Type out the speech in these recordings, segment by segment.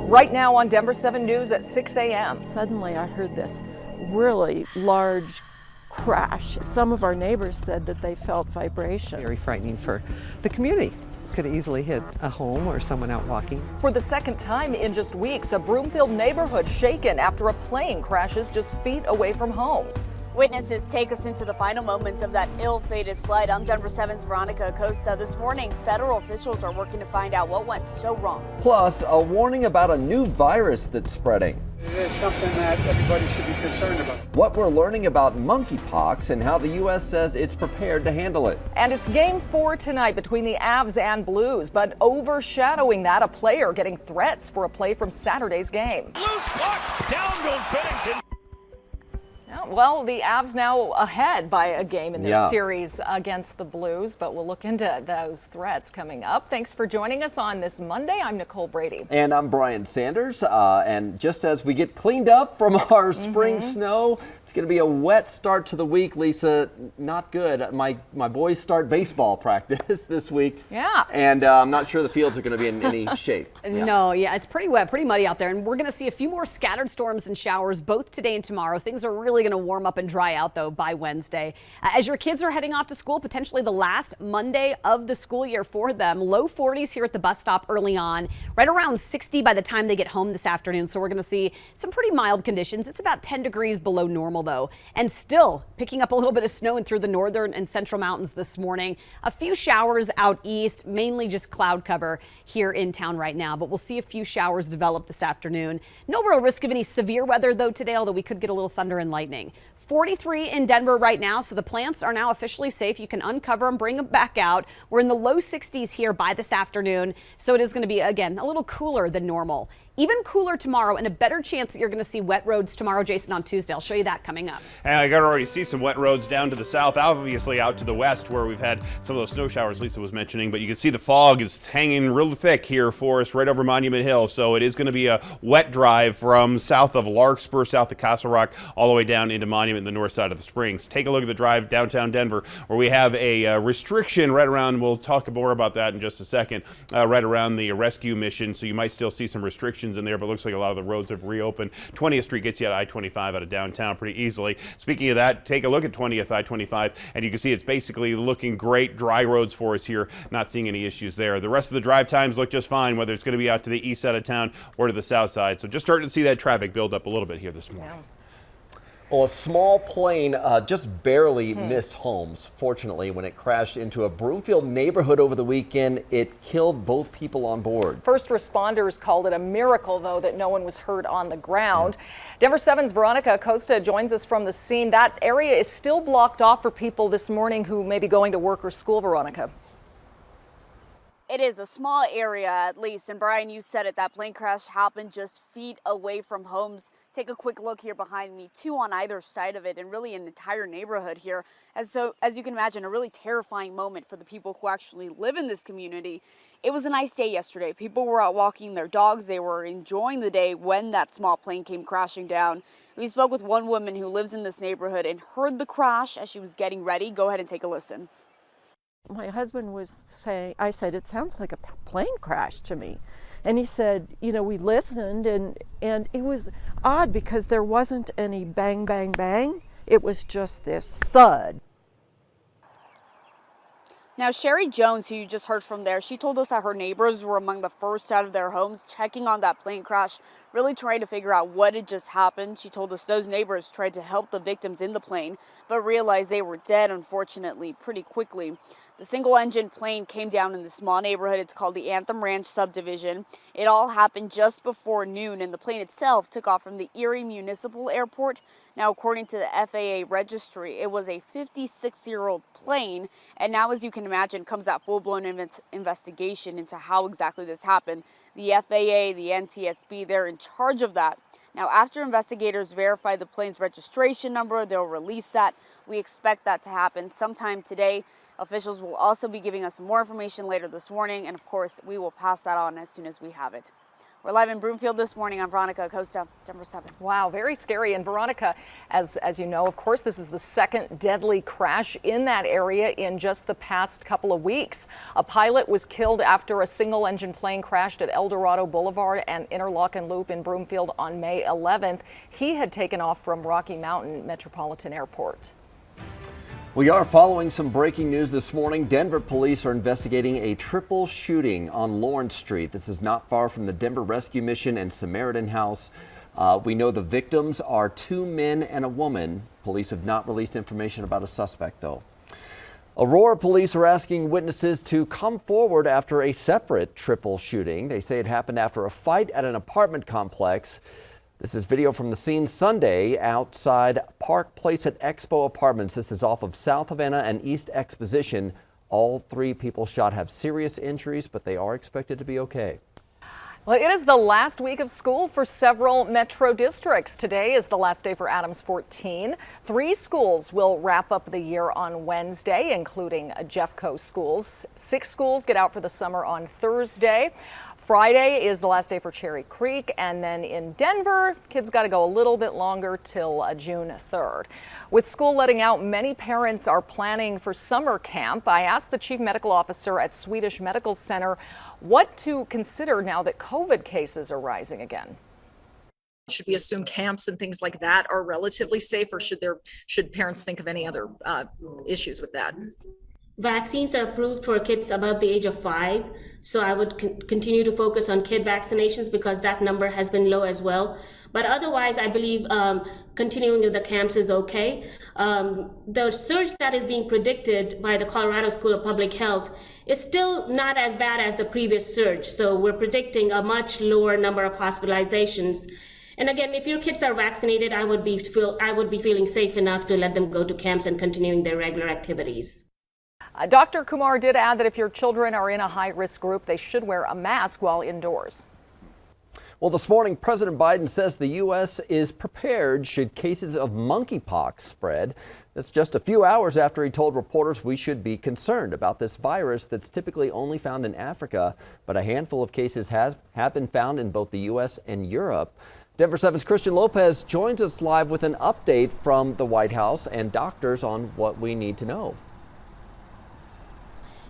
right now on Denver 7 News at 6 a.m. Suddenly I heard this really large crash. Some of our neighbors said that they felt vibration. Very frightening for the community. Could have easily hit a home or someone out walking. For the second time in just weeks, a Broomfield neighborhood shaken after a plane crashes just feet away from homes. Witnesses take us into the final moments of that ill-fated flight. I'm Denver 7's Veronica ACOSTA. This morning, federal officials are working to find out what went so wrong. Plus, a warning about a new virus that's spreading. It is something that everybody should be concerned about. What we're learning about monkeypox and how the U.S. says it's prepared to handle it. And it's Game 4 tonight between the Avs and Blues, but overshadowing that, a player getting threats for a play from Saturday's game. Loose puck, down goes Bennington. Well, the Avs now ahead by a game in their series against the Blues, but we'll look into those threats coming up. Thanks for joining us on this Monday. I'm Nicole Brady. And I'm Brian Sanders. And just as we get cleaned up from our spring snow, it's going to be a wet start to the week, Lisa. Not good. My boys start baseball practice this week. Yeah. And I'm not sure the fields are going to be in any shape. No, it's pretty wet, pretty muddy out there. And we're going to see a few more scattered storms and showers both today and tomorrow. Things are really going to warm up and dry out, though, by Wednesday. As your kids are heading off to school, potentially the last Monday of the school year for them, low 40s here at the bus stop early on, right around 60 by the time they get home this afternoon. So we're going to see some pretty mild conditions. It's about 10 degrees below normal, though, and still picking up a little bit of snow in through the northern and central mountains this morning. A few showers out east, mainly just cloud cover here in town right now, but we'll see a few showers develop this afternoon. No real risk of any severe weather, though, today, although we could get a little thunder and lightning. 43 in Denver right now, so the plants are now officially safe. You can uncover them, bring them back out. We're in the low 60s here by this afternoon, so it is going to be, again, a little cooler than normal. Even cooler tomorrow, and a better chance that you're going to see wet roads tomorrow, Jason, on Tuesday. I'll show you that coming up. And I got to already see some wet roads down to the south, obviously out to the west where we've had some of those snow showers Lisa was mentioning, but you can see the fog is hanging real thick here for us right over Monument Hill. So it is going to be a wet drive from south of Larkspur, south of Castle Rock, all the way down into Monument, the north side of the Springs. Take a look at the drive downtown Denver, where we have a restriction right around, we'll talk more about that in just a second, right around the rescue mission. So you might still see some restrictions in there, but it looks like a lot of the roads have reopened. 20th Street gets you at I-25 out of downtown pretty easily. Speaking of that, take a look at 20th I-25, and you can see it's basically looking great. Dry roads for us here, not seeing any issues there. The rest of the drive times look just fine, whether it's going to be out to the east side of town or to the south side. So just starting to see that traffic build up a little bit here this morning. Yeah. Well, a small plane just barely missed homes. Fortunately, when it crashed into a Broomfield neighborhood over the weekend, it killed both people on board. First responders called it a miracle, though, that no one was hurt on the ground. Denver 7's Veronica ACOSTA joins us from the scene. That area is still blocked off for people this morning who may be going to work or school, Veronica. It is a small area, at least. And Brian, you said it, that plane crash happened just feet away from homes. Take a quick look here behind me, two on either side of it, and really an entire neighborhood here. As you can imagine, a really terrifying moment for the people who actually live in this community. It was a nice day yesterday. People were out walking their dogs. They were enjoying the day when that small plane came crashing down. We spoke with one woman who lives in this neighborhood and heard the crash as she was getting ready. Go ahead and take a listen. My husband was saying, I said, it sounds like a plane crash to me. And he said, you know, we listened and it was odd because there wasn't any bang, bang, bang. It was just this thud. Now, Sherry Jones, who you just heard from there, she told us that her neighbors were among the first out of their homes checking on that plane crash, really trying to figure out what had just happened. She told us those neighbors tried to help the victims in the plane, but realized they were dead, unfortunately, pretty quickly. The single-engine plane came down in the small neighborhood. It's called the Anthem Ranch subdivision. It all happened just before noon, and the plane itself took off from the Erie Municipal Airport. Now, according to the FAA registry, it was a 56-year-old plane, and now, as you can imagine, comes that full-blown investigation into how exactly this happened. The FAA, the NTSB, they're in charge of that. Now, after investigators verify the plane's registration number, they'll release that. We expect that to happen sometime today. Officials will also be giving us some more information later this morning, and of course, we will pass that on as soon as we have it. We're live in Broomfield this morning. I'm Veronica, ACOSTA, Denver 7. Wow, very scary. And Veronica, as you know, of course, this is the second deadly crash in that area in just the past couple of weeks. A pilot was killed after a single-engine plane crashed at El Dorado Boulevard and Interlochen Loop in Broomfield on May 11th. He had taken off from Rocky Mountain Metropolitan Airport. We are following some breaking news this morning. Denver police are investigating a triple shooting on Lawrence Street. This is not far from the Denver Rescue Mission and Samaritan House. We know the victims are 2 men and a woman. Police have not released information about a suspect, though. Aurora police are asking witnesses to come forward after a separate triple shooting. They say it happened after a fight at an apartment complex. This is video from the scene Sunday outside Park Place at Expo Apartments. This is off of South Havana and East Exposition. All 3 people shot have serious injuries, but they are expected to be okay. Well, it is the last week of school for several metro districts. Today is the last day for Adams 14. 3 schools will wrap up the year on Wednesday, including Jeffco schools. 6 schools get out for the summer on Thursday. Friday is the last day for Cherry Creek, and then in Denver, kids got to go a little bit longer till June 3rd. With school letting out, many parents are planning for summer camp. I asked the chief medical officer at Swedish Medical Center what to consider now that COVID cases are rising again. Should we assume camps and things like that are relatively safe, or should parents think of any other issues with that? Vaccines are approved for kids above the age of 5, so I would continue to focus on kid vaccinations because that number has been low as well. But otherwise, I believe continuing with the camps is okay. The surge that is being predicted by the Colorado School of Public Health is still not as bad as the previous surge, so we're predicting a much lower number of hospitalizations. And again, if your kids are vaccinated, I would be feeling safe enough to let them go to camps and continuing their regular activities. Dr. Kumar did add that if your children are in a high-risk group, they should wear a mask while indoors. Well, this morning, President Biden says the U.S. is prepared should cases of monkeypox spread. That's just a few hours after he told reporters we should be concerned about this virus that's typically only found in Africa, but a handful of cases have been found in both the U.S. and Europe. Denver 7's Christian Lopez joins us live with an update from the White House and doctors on what we need to know.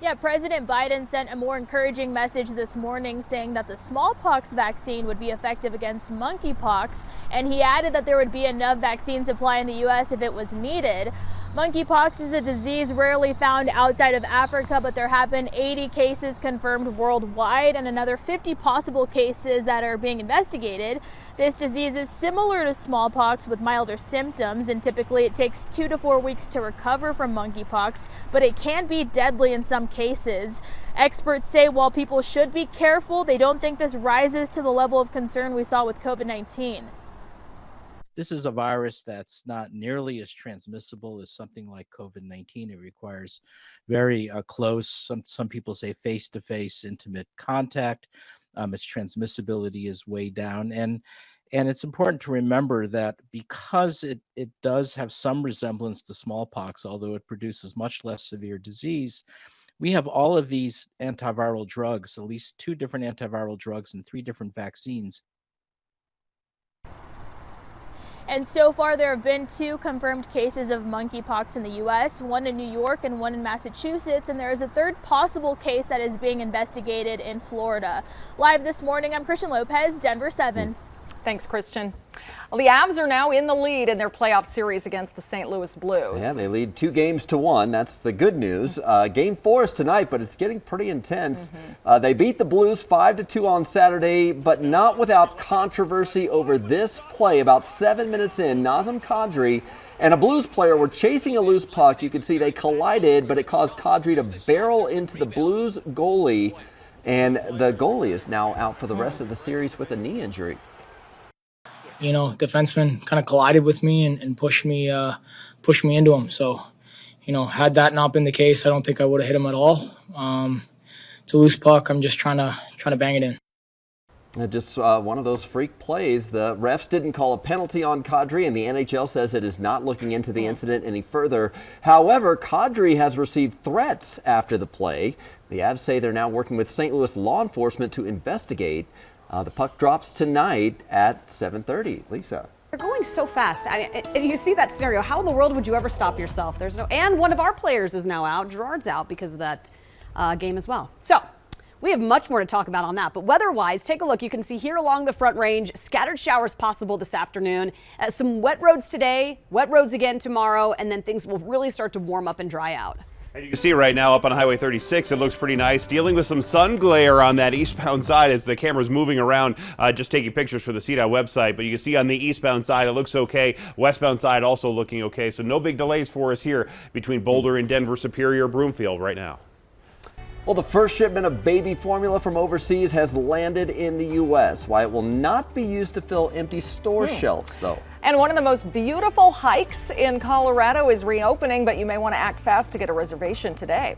Yeah, President Biden sent a more encouraging message this morning saying that the smallpox vaccine would be effective against monkeypox, and he added that there would be enough vaccine supply in the U.S. if it was needed. Monkeypox is a disease rarely found outside of Africa, but there have been 80 cases confirmed worldwide and another 50 possible cases that are being investigated. This disease is similar to smallpox with milder symptoms, and typically it takes 2 to 4 weeks to recover from monkeypox, but it can be deadly in some cases. Experts say while people should be careful, they don't think this rises to the level of concern we saw with COVID-19. This is a virus that's not nearly as transmissible as something like COVID-19. It requires very close, some people say face-to-face intimate contact. Its transmissibility is way down. And it's important to remember that because it does have some resemblance to smallpox, although it produces much less severe disease, we have all of these antiviral drugs, at least 2 different antiviral drugs and 3 different vaccines. And so far, there have been 2 confirmed cases of monkeypox in the U.S., one in New York and one in Massachusetts, and there is a 3rd possible case that is being investigated in Florida. Live this morning, I'm Christian Lopez, Denver 7. Thanks, Christian. Well, the Avs are now in the lead in their playoff series against the St. Louis Blues. Yeah, they lead 2-1. That's the good news. Game 4 is tonight, but it's getting pretty intense. They beat the Blues 5-2 on Saturday, but not without controversy over this play. About 7 minutes in, Nazem Kadri and a Blues player were chasing a loose puck. You can see they collided, but it caused Kadri to barrel into the Blues goalie, and the goalie is now out for the rest of the series with a knee injury. You know, defenseman kind of collided with me and pushed me into him. So, you know, had that not been the case, I don't think I would have hit him at all. It's a loose puck. I'm just trying to bang it in. Just one of those freak plays. The refs didn't call a penalty on Kadri, and the NHL says it is not looking into the incident any further. However, Kadri has received threats after the play. The Avs say they're now working with St. Louis law enforcement to investigate. The puck drops tonight at 7:30. Lisa. They're going so fast. If you see that scenario, how in the world would you ever stop yourself? There's no, and one of our players is now out. Gerard's out because of that game as well. So we have much more to talk about on that. But weather-wise, take a look. You can see here along the Front Range, scattered showers possible this afternoon. Some wet roads today, wet roads again tomorrow, and then things will really start to warm up and dry out. And you can see right now up on Highway 36, it looks pretty nice. Dealing with some sun glare on that eastbound side as the camera's moving around, just taking pictures for the CDOT website. But you can see on the eastbound side, it looks okay. Westbound side also looking okay. So no big delays for us here between Boulder and Denver, Superior, Broomfield right now. Well, the first shipment of baby formula from overseas has landed in the U.S. Why it will not be used to fill empty store shelves, though. And one of the most beautiful hikes in Colorado is reopening, but you may want to act fast to get a reservation today.